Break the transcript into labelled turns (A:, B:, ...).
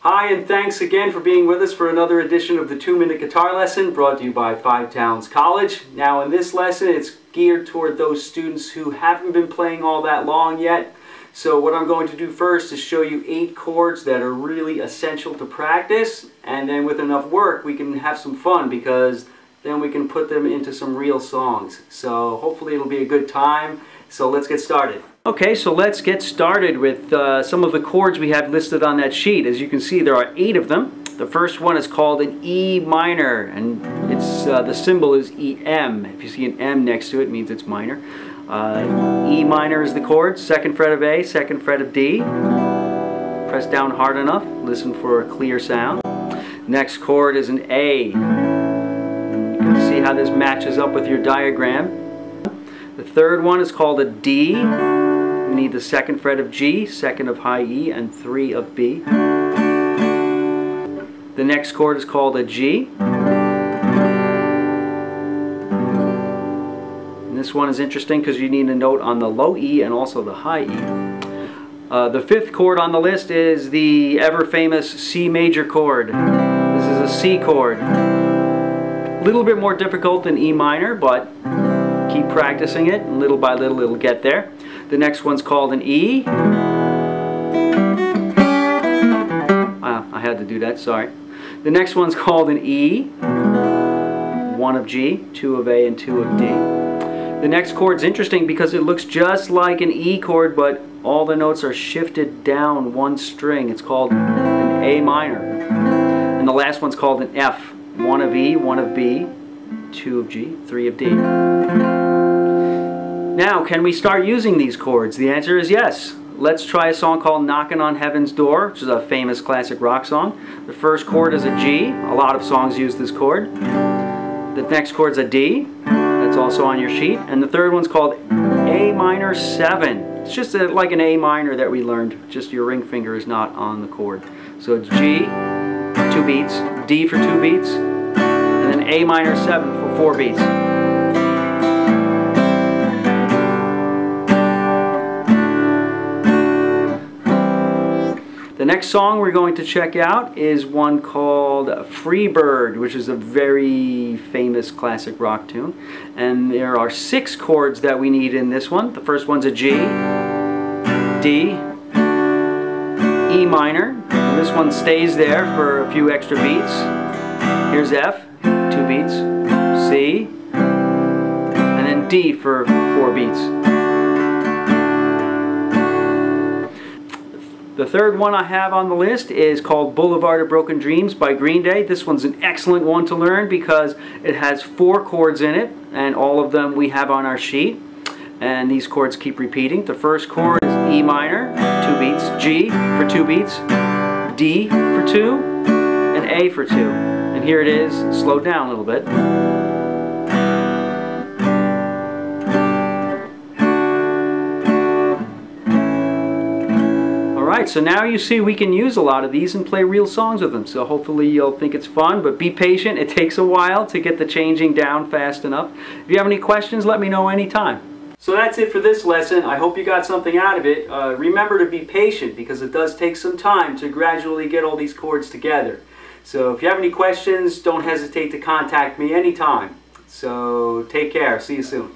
A: Hi, and thanks again for being with us for another edition of the 2-Minute Guitar Lesson brought to you by Five Towns College. Now in this lesson it's geared toward those students who haven't been playing all that long yet. So what I'm going to do first is show you 8 chords that are really essential to practice, and then with enough work we can have some fun because then we can put them into some real songs. So hopefully it'll be a good time. So let's get started. Okay, so let's get started with some of the chords we have listed on that sheet. As you can see, there are 8 of them. The first one is called an E minor, and it's the symbol is EM. If you see an M next to it, it means it's minor. E minor is the chord, 2nd fret of A, 2nd fret of D. Press down hard enough, listen for a clear sound. Next chord is an A. You can see how this matches up with your diagram. The third one is called a D. We need the 2nd fret of G, 2nd of high E, and 3 of B. The next chord is called a G. And this one is interesting because you need a note on the low E and also the high E. The 5th chord on the list is the ever-famous C major chord. This is a C chord. A little bit more difficult than E minor, but keep practicing it, and little by little it'll get there. The next one's called an E. I had to do that, sorry. The next one's called an E. 1 of G, 2 of A, and 2 of D. The next chord's interesting because it looks just like an E chord, but all the notes are shifted down 1 string. It's called an A minor. And the last one's called an F. 1 of E, 1 of B, 2 of G, 3 of D. Now, can we start using these chords? The answer is yes. Let's try a song called Knockin' on Heaven's Door, which is a famous classic rock song. The first chord is a G. A lot of songs use this chord. The next chord's a D. That's also on your sheet. And the third one's called A minor 7. It's just like an A minor that we learned, just your ring finger is not on the chord. So it's G for 2 beats, D for 2 beats, and then A minor 7 for 4 beats. The next song we're going to check out is one called Free Bird, which is a very famous classic rock tune. And there are 6 chords that we need in this one. The first one's a G, D, E minor. And this one stays there for a few extra beats. Here's F, 2 beats, C, and then D for 4 beats. The third one I have on the list is called Boulevard of Broken Dreams by Green Day. This one's an excellent one to learn because it has 4 chords in it, and all of them we have on our sheet. And these chords keep repeating. The first chord is E minor, 2 beats, G for 2 beats, D for 2, and A for 2. And here it is, slowed down a little bit. Alright, so now you see we can use a lot of these and play real songs with them. So hopefully you'll think it's fun, but be patient. It takes a while to get the changing down fast enough. If you have any questions, let me know anytime. So that's it for this lesson. I hope you got something out of it. Remember to be patient because it does take some time to gradually get all these chords together. So if you have any questions, don't hesitate to contact me anytime. So take care. See you soon.